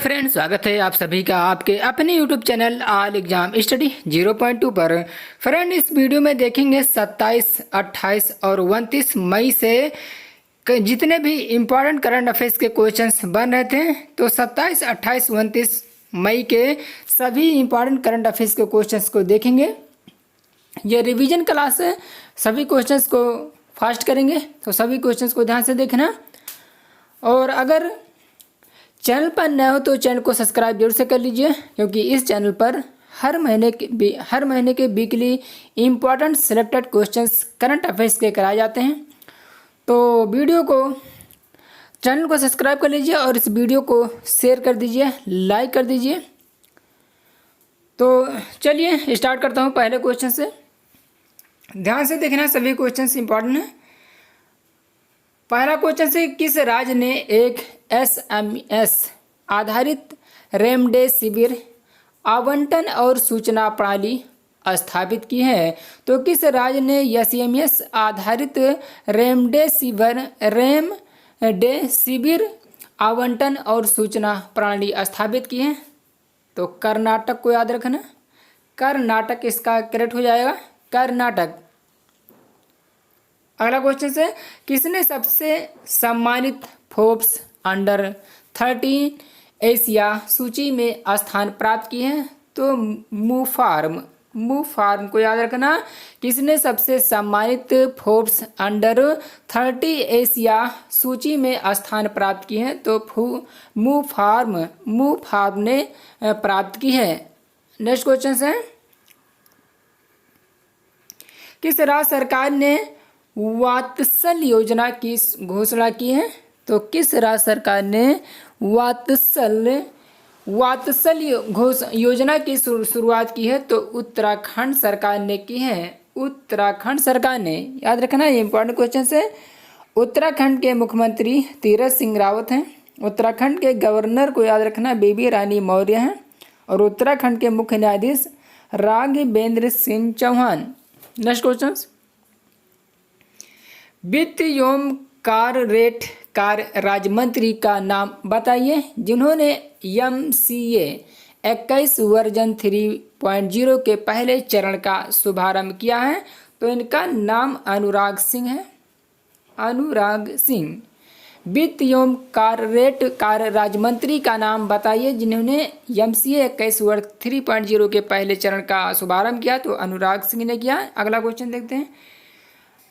Friends, स्वागत है आप सभी का आपके अपने YouTube channel all exam study 0.2 पर। फ्रेंड, इस वीडियो में देखेंगे 27, 28 और 29 मई से जितने भी इम्पोर्टेंट करंट अफेयर्स के क्वेश्चंस बन रहे थे, तो 27, 28, 29 मई के सभी इम्पोर्टेंट करंट अफेयर्स के क्वेश्चंस को देखेंगे। ये रिवीजन क्लास है, सभी क्वेश्चंस को फास्ट करेंगे, तो सभी क्वेश्चंस को ध्यान से देखना। और अगर चैनल पर नए हो तो चैनल को सब्सक्राइब जरूर से कर लीजिए, क्योंकि इस चैनल पर हर महीने के weekly important selected questions current affairs के कराए जाते हैं। तो चैनल को सब्सक्राइब कर लीजिए और इस वीडियो को शेयर कर दीजिए, लाइक कर दीजिए। तो चलिए स्टार्ट करता हूँ पहले क्वेश्चन से। ध्यान से देखना, सभी क्वेश्चंस इंपॉर्टेंट हैं। पहला क्वेश्चन से, किस राज्य ने एक SMS आधारित रेमडेसिविर आवंटन और सूचना प्रणाली स्थापित की है? तो किस राज्य ने SMS आधारित रेमडेसिविर आवंटन और सूचना प्रणाली स्थापित की है? तो कर्नाटक को याद रखना, कर्नाटक इसका करेक्ट हो जाएगा, कर्नाटक। अगला क्वेश्चन से, किसने सबसे सम्मानित फोर्ब्स अंडर 30 एशिया सूची में स्थान प्राप्त की है? तो मूफार्म को याद रखना। किसने सबसे सम्मानित फोर्ब्स अंडर 30 एशिया सूची में स्थान प्राप्त की है? तो मूफार्म ने प्राप्त की है। नेक्स्ट क्वेश्चन है, किस राज्य सरकार ने वात्सल योजना की घोषणा की है? तो किस राज्य सरकार ने वात्सल योजना की शुरुआत की है? तो उत्तराखंड सरकार ने की है, उत्तराखंड सरकार ने। याद रखना, ये इंपॉर्टेंट क्वेश्चन है। उत्तराखंड के मुख्यमंत्री तीरथ सिंह रावत हैं। उत्तराखंड के गवर्नर को याद रखना, बेबी रानी मौर्य हैं। और उत्तराखंड के मुख्य न्यायाधीश राघवेंद्र सिंह चौहान। नेक्स्ट क्वेश्चन, वित्त एवं कार्य राज्य मंत्री का नाम बताइए जिन्होंने MCA 21 वर्जन 3.0 के पहले चरण का शुभारंभ किया है? तो इनका नाम अनुराग सिंह है, अनुराग सिंह। वित्त एवं कार्य राज्य मंत्री का नाम बताइए जिन्होंने MCA 21 वर्ग 3.0 के पहले चरण का शुभारंभ किया? तो अनुराग सिंह ने किया। अगला क्वेश्चन देखते हैं,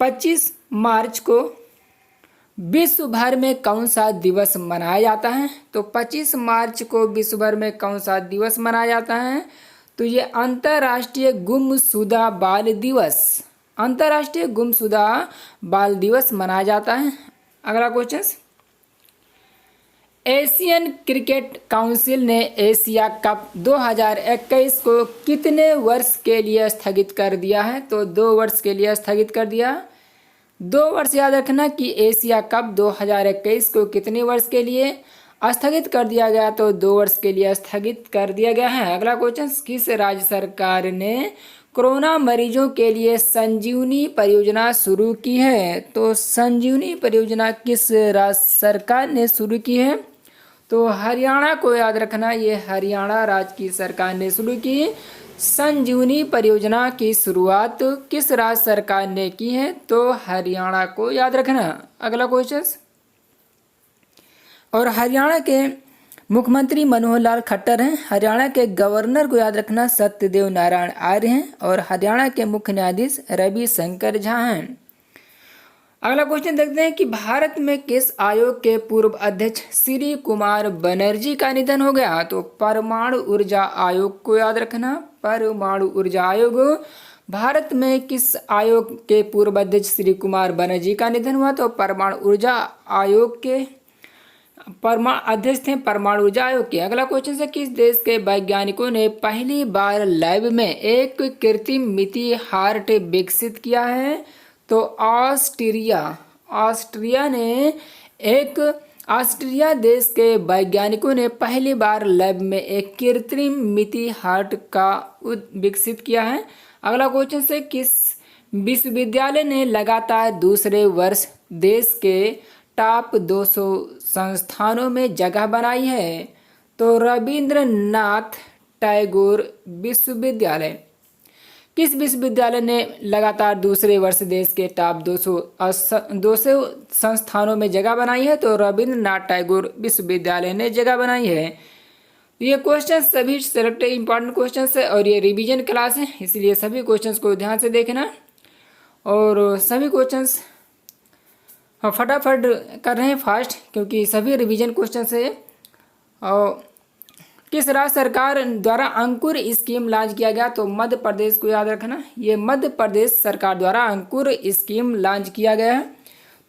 25 मार्च को विश्व भर में कौन सा दिवस मनाया जाता है? तो 25 मार्च को विश्व भर में कौन सा दिवस मनाया जाता है? तो ये अंतर्राष्ट्रीय गुमशुदा बाल दिवस, अंतर्राष्ट्रीय गुमशुदा बाल दिवस मनाया जाता है। अगला क्वेश्चन, एशियन क्रिकेट काउंसिल ने एशिया कप 2021 को कितने वर्ष के लिए स्थगित कर दिया है? तो 2 वर्ष के लिए स्थगित कर दिया। 2 वर्ष याद रखना कि एशिया कप 2021 को कितने वर्ष के लिए स्थगित कर दिया गया? तो 2 वर्ष के लिए स्थगित कर दिया गया है। अगला क्वेश्चन, किस राज्य सरकार ने कोरोना मरीजों के लिए संजीवनी परियोजना शुरू की है? तो संजीवनी परियोजना किस राज्य सरकार ने शुरू की है? तो हरियाणा को याद रखना, ये हरियाणा राज्य की सरकार ने शुरू की। संजीवनी परियोजना की शुरुआत किस राज्य सरकार ने की है? तो हरियाणा को याद रखना। अगला क्वेश्चन, और हरियाणा के मुख्यमंत्री मनोहर लाल खट्टर हैं। हरियाणा के गवर्नर को याद रखना, सत्यदेव नारायण आर्य हैं। और हरियाणा के मुख्य न्यायाधीश रविशंकर झा हैं। अगला क्वेश्चन देखते हैं कि भारत में किस आयोग के पूर्व अध्यक्ष श्री कुमार बनर्जी का निधन हो गया? तो परमाणु ऊर्जा आयोग को याद रखना, परमाणु ऊर्जा आयोग। भारत में किस आयोग के पूर्व अध्यक्ष श्री कुमार बनर्जी का निधन हुआ? तो परमाणु ऊर्जा आयोग के अध्यक्ष थे, परमाणु ऊर्जा आयोग के। अगला क्वेश्चन है, किस देश के वैज्ञानिकों ने पहली बार लैब में एक कृत्रिम मिति हार्ट विकसित किया है? तो ऑस्ट्रिया देश के वैज्ञानिकों ने पहली बार लैब में एक कृत्रिम मिति हार्ट का विकसित किया है। अगला क्वेश्चन है, किस विश्वविद्यालय ने लगातार दूसरे वर्ष देश के टॉप 200 संस्थानों में जगह बनाई है? तो रविंद्रनाथ टैगोर विश्वविद्यालय। किस विश्वविद्यालय ने लगातार दूसरे वर्ष देश के टॉप 200 संस्थानों में जगह बनाई है? तो रविंद्रनाथ टैगोर विश्वविद्यालय ने जगह बनाई है। ये क्वेश्चन सभी सेलेक्ट इंपॉर्टेंट क्वेश्चन है और ये रिवीजन क्लास है, इसलिए सभी क्वेश्चंस को ध्यान से देखना और सभी क्वेश्चंस हम फटाफट कर रहे हैं फास्ट, क्योंकि सभी रिवीजन क्वेश्चंस है। और किस राज्य सरकार द्वारा अंकुर स्कीम लॉन्च किया गया? तो मध्य प्रदेश को याद रखना, ये मध्य प्रदेश सरकार द्वारा अंकुर स्कीम लॉन्च किया गया है।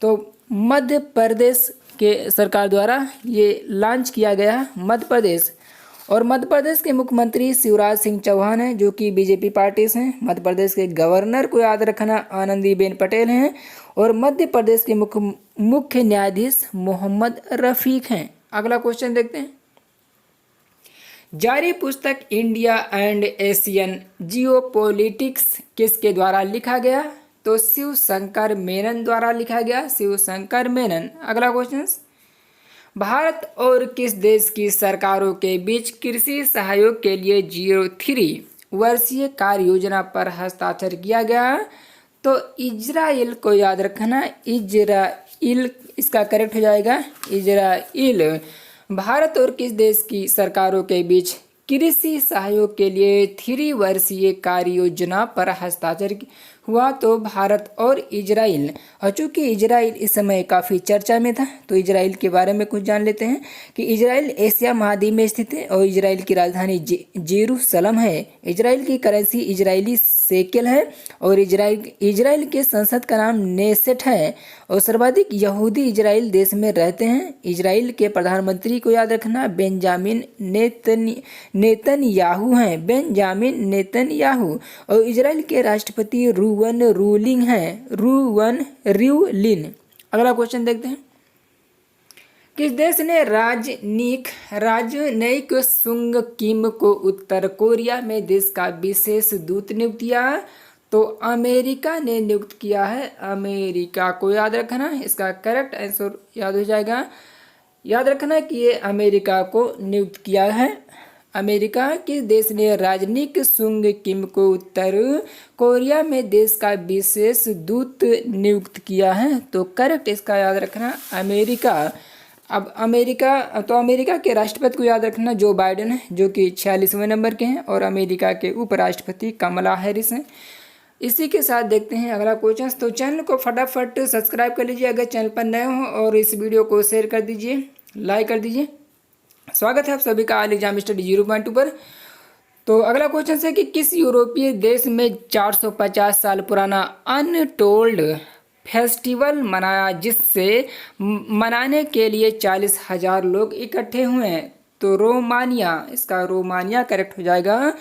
तो मध्य प्रदेश के सरकार द्वारा ये लॉन्च किया गया है मध्य प्रदेश। और मध्य प्रदेश के मुख्यमंत्री शिवराज सिंह चौहान हैं, जो कि बीजेपी पार्टी से हैं। मध्य प्रदेश के गवर्नर को याद रखना आनंदीबेन पटेल हैं। और मध्य प्रदेश के मुख्य न्यायाधीश मोहम्मद रफीक हैं। अगला क्वेश्चन देखते हैं। जारी पुस्तक इंडिया एंड एशियन जियोपॉलिटिक्स किसके द्वारा लिखा गया? तो शिव शंकर मेनन द्वारा लिखा गया, शिव शंकर मेनन। अगला क्वेश्चन, भारत और किस देश की सरकारों के बीच कृषि सहयोग के लिए 03 वर्षीय कार्य योजना पर हस्ताक्षर किया गया? तो इजराइल को याद रखना, इजराइल इसका करेक्ट हो जाएगा, इजराइल। भारत और किस देश की सरकारों के बीच कृषि सहयोग के लिए 3 वर्षीय कार्य योजना पर हस्ताक्षर हुआ? तो भारत और इजराइल। और चूंकि इजराइल इस समय काफ़ी चर्चा में था, तो इजराइल के बारे में कुछ जान लेते हैं कि इजराइल एशिया महाद्वीप में स्थित है और इजराइल की राजधानी जेरूसलम है। इजराइल की करेंसी इजरायली शेकेल है और इजराइल के संसद का नाम नेसेट है। और सर्वाधिक यहूदी इजराइल देश में रहते हैं। इजराइल के प्रधानमंत्री को याद रखना नेतन्याहू हैं, बेंजामिन नेतन्याहू। और इजराइल के राष्ट्रपति रूवन रिवलिन। अगला क्वेश्चन देखते हैं। किस देश ने राजनयिक सुंग किम को उत्तर कोरिया में देश का विशेष दूत नियुक्त किया? तो अमेरिका ने नियुक्त किया है, अमेरिका को याद रखना। इसका करेक्ट आंसर याद हो जाएगा, याद रखना कि ये अमेरिका को नियुक्त किया है। अमेरिका किस देश ने राजनयिक सुंग किम को उत्तर कोरिया में देश का विशेष दूत नियुक्त किया है? तो करेक्ट इसका याद रखना अमेरिका। अब अमेरिका के राष्ट्रपति को याद रखना जो बाइडेन है, जो कि 46वें नंबर के हैं। और अमेरिका के उपराष्ट्रपति कमला हैरिस हैं। इसी के साथ देखते हैं अगला क्वेश्चन। तो चैनल को फटाफट सब्सक्राइब कर लीजिए अगर चैनल पर नए हो, और इस वीडियो को शेयर कर दीजिए, लाइक कर दीजिए। स्वागत है आप सभी का ऑल एग्जाम स्टडी 0.2 पर। तो अगला क्वेश्चन है कि किस यूरोपीय देश में 450 साल पुराना अनटोल्ड फेस्टिवल मनाया जिससे मनाने के लिए 40,000 लोग इकट्ठे हुए हैं? तो रोमानिया, इसका रोमानिया करेक्ट हो जाएगा।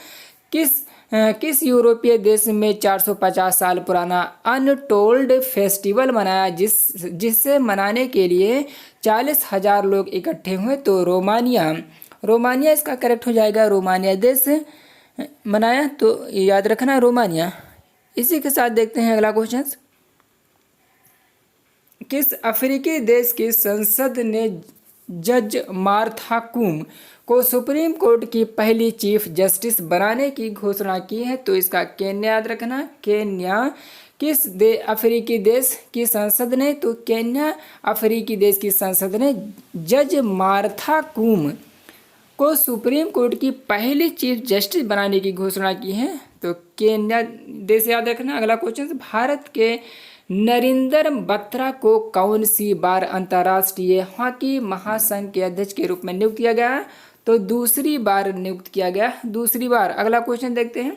किस यूरोपीय देश में 450 साल पुराना अनटोल्ड फेस्टिवल मनाया जिससे मनाने के लिए 40,000 लोग इकट्ठे हुए? तो रोमानिया इसका करेक्ट हो जाएगा। रोमानिया देश मनाया, तो याद रखना रोमानिया। इसी के साथ देखते हैं अगला क्वेश्चन। किस अफ्रीकी देश की संसद ने जज मार्था कूम को सुप्रीम कोर्ट की पहली चीफ जस्टिस बनाने की घोषणा की है? तो इसका केन्या याद रखना, केन्या। किस अफ्रीकी देश की संसद ने? तो केन्या अफ्रीकी देश की संसद ने जज मार्था कूम को सुप्रीम कोर्ट की पहली चीफ जस्टिस बनाने की घोषणा की है? तो केन्या देश याद रखना। अगला क्वेश्चन, भारत के नरेंद्र बत्रा को कौन सी बार अंतर्राष्ट्रीय हॉकी महासंघ के अध्यक्ष के रूप में नियुक्त किया गया? तो दूसरी बार नियुक्त किया गया, दूसरी बार। अगला क्वेश्चन देखते हैं।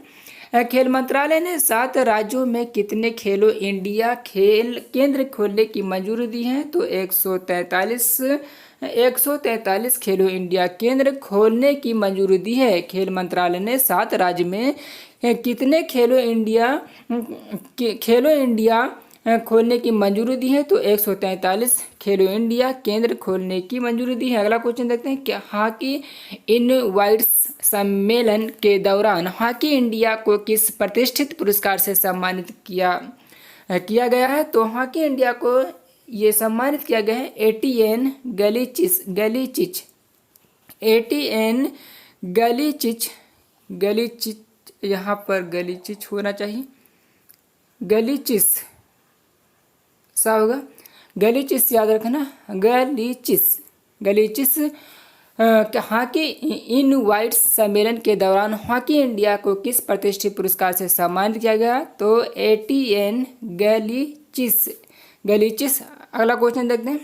खेल मंत्रालय ने 7 राज्यों में कितने खेलो इंडिया खेल केंद्र खोलने की मंजूरी दी है? तो 143 खेलो इंडिया केंद्र खोलने की मंजूरी दी है। खेल मंत्रालय ने 7 राज्य में कितने खेलो इंडिया खोलने की मंजूरी दी है? तो 143 खेलो इंडिया केंद्र खोलने की मंजूरी दी है। अगला क्वेश्चन देखते हैं। क्या हॉकी इनवाइट्स सम्मेलन के दौरान हॉकी इंडिया को किस प्रतिष्ठित पुरस्कार से सम्मानित किया गया है? तो हॉकी इंडिया को ये सम्मानित किया गया है एटीएन गलीचिच एटीएन गलीचिच, यहाँ पर गलीचिच होना चाहिए, गलीचिस सा होगा, गलीचिस याद रखना, गलीचिस हॉकी इनवाइट्स सम्मेलन के दौरान हॉकी इंडिया को किस प्रतिष्ठित पुरस्कार से सम्मानित किया गया? तो एटीएन गलीचिस। अगला क्वेश्चन देखते हैं,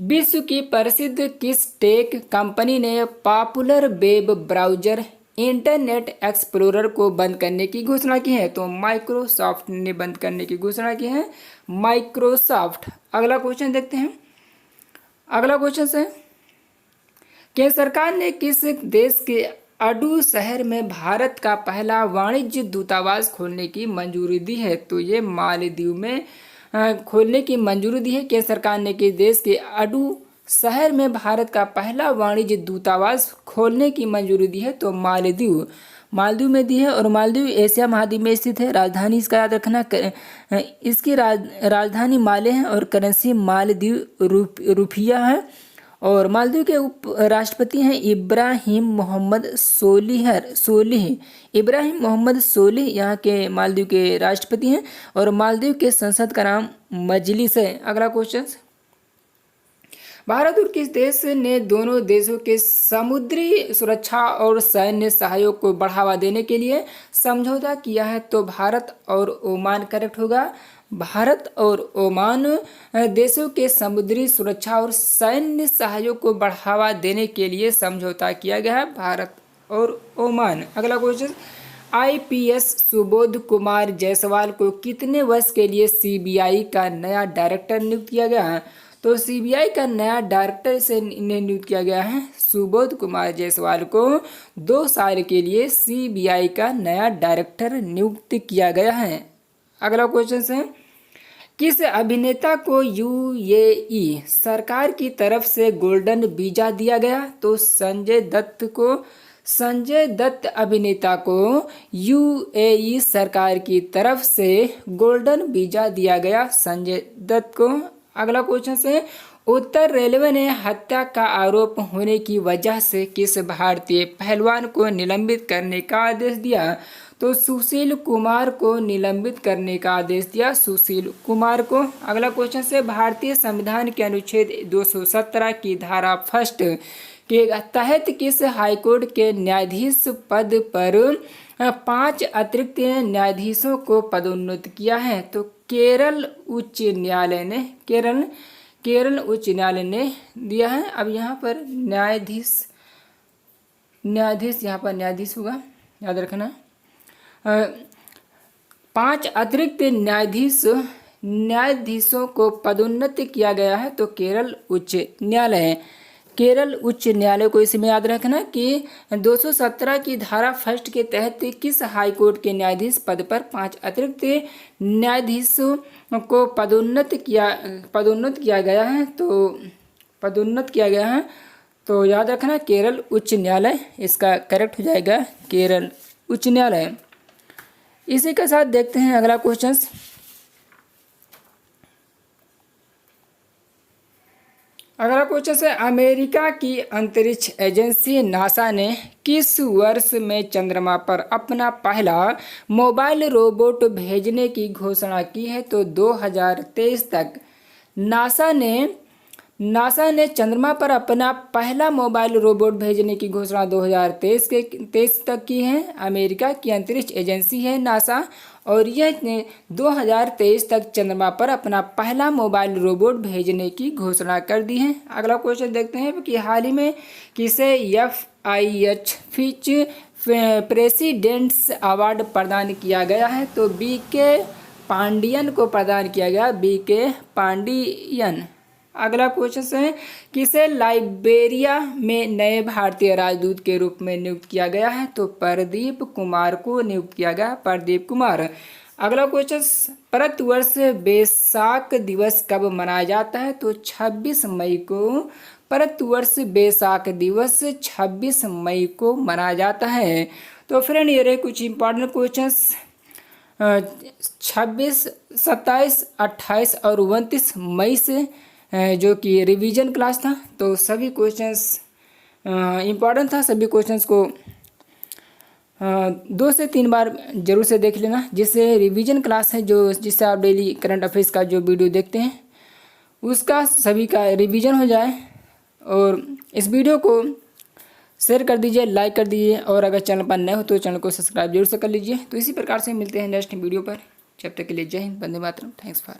विश्व की प्रसिद्ध किस टेक कंपनी ने popular web browser internet explorer को बंद करने की घोषणा की है? तो माइक्रोसॉफ्ट ने बंद करने की घोषणा की है, माइक्रोसॉफ्ट। अगला क्वेश्चन देखते हैं, अगला क्वेश्चन है, केंद्र सरकार ने किस देश के अडू शहर में भारत का पहला वाणिज्य दूतावास खोलने की मंजूरी दी है? तो ये मालदीव में खोलने की मंजूरी दी है। केंद्र सरकार ने किस देश के अडू शहर में भारत का पहला वाणिज्य दूतावास खोलने की मंजूरी दी है? तो मालदीव में दी है। और मालदीव एशिया महाद्वीप में स्थित है। राजधानी इसका याद रखना, इसकी राजधानी माले है और करेंसी मालदीव रुपया है। और मालदीव के उप राष्ट्रपति हैं इब्राहिम मोहम्मद सोलिह। इब्राहिम मोहम्मद सोलिह यहाँ के मालदीव के राष्ट्रपति हैं। और मालदीव के संसद का नाम मजलिस है। अगला क्वेश्चन, भारत और किस देश ने दोनों देशों के समुद्री सुरक्षा और सैन्य सहयोग को बढ़ावा देने के लिए समझौता किया है? तो भारत और ओमान करेक्ट होगा। भारत और ओमान देशों के समुद्री सुरक्षा और सैन्य सहयोग को बढ़ावा देने के लिए समझौता किया गया है, भारत और ओमान। अगला क्वेश्चन, आईपीएस सुबोध कुमार जायसवाल को कितने वर्ष के लिए सीबीआई का नया डायरेक्टर नियुक्त किया गया है? तो सीबीआई का नया डायरेक्टर से नियुक्त किया गया है सुबोध कुमार जायसवाल को 2 साल के लिए सीबीआई का नया डायरेक्टर नियुक्त किया गया है। अगला क्वेश्चन है, किस अभिनेता को यूएई सरकार की तरफ से गोल्डन वीजा दिया गया? तो संजय दत्त अभिनेता को यूएई सरकार की तरफ से गोल्डन वीजा दिया गया, संजय दत्त को। अगला क्वेश्चन है, उत्तर रेलवे ने हत्या का आरोप होने की वजह से किस भारतीय पहलवान को निलंबित करने का आदेश दिया? तो सुशील कुमार को निलंबित करने का आदेश दिया, सुशील कुमार को। अगला क्वेश्चन से, भारतीय संविधान के अनुच्छेद 217 की धारा 1 के तहत किस हाईकोर्ट के न्यायाधीश पद पर 5 अतिरिक्त न्यायाधीशों को पदोन्नत किया है? तो केरल उच्च न्यायालय ने दिया है। अब यहाँ पर न्यायाधीश होगा, याद रखना। 5 अतिरिक्त न्यायाधीशों को पदोन्नत किया गया है, तो केरल उच्च न्यायालय को इसमें याद रखना कि 217 की धारा 1 के तहत किस हाईकोर्ट के न्यायाधीश पद पर 5 अतिरिक्त न्यायाधीशों को पदोन्नत किया गया है, तो याद रखना केरल उच्च न्यायालय, इसका करेक्ट हो जाएगा केरल उच्च न्यायालय। इसी के साथ देखते हैं अगला क्वेश्चन, अगला क्वेश्चन है, अमेरिका की अंतरिक्ष एजेंसी नासा ने किस वर्ष में चंद्रमा पर अपना पहला मोबाइल रोबोट भेजने की घोषणा की है? तो 2023 तक नासा ने चंद्रमा पर अपना पहला मोबाइल रोबोट भेजने की घोषणा 2023 तक की है। अमेरिका की अंतरिक्ष एजेंसी है नासा, और यह 2023 तक चंद्रमा पर अपना पहला मोबाइल रोबोट भेजने की घोषणा कर दी है। अगला क्वेश्चन देखते हैं कि हाल ही में किसे FIH फिच प्रेसिडेंट्स अवार्ड प्रदान किया गया है? तो BK पांडियन को प्रदान किया गया, BK पांडियन। अगला क्वेश्चन है, किसे लाइबेरिया में नए भारतीय राजदूत के रूप में नियुक्त किया गया है? तो प्रदीप कुमार को नियुक्त किया गया, प्रदीप कुमार। अगला क्वेश्चन, भारतवर्ष बैसाख दिवस कब मनाया जाता है? तो 26 मई को भारतवर्ष बैसाख दिवस 26 मई को मनाया जाता है। तो फ्रेंड, ये रहे कुछ इंपॉर्टेंट क्वेश्चंस 26, 27, 28 और 29 मई से, जो कि रिवीजन क्लास था। तो सभी क्वेश्चंस इम्पॉर्टेंट था। सभी क्वेश्चंस को 2 से 3 बार जरूर से देख लेना, जिससे रिवीजन क्लास है जिससे आप डेली करंट अफेयर्स का जो वीडियो देखते हैं उसका सभी का रिवीजन हो जाए। और इस वीडियो को शेयर कर दीजिए, लाइक कर दीजिए, और अगर चैनल पर नए हो तो चैनल को सब्सक्राइब जरूर से कर लीजिए। तो इसी प्रकार से मिलते हैं नेक्स्ट वीडियो पर। जब तक के लिए जय हिंद, वंदे मातरम। Thanks for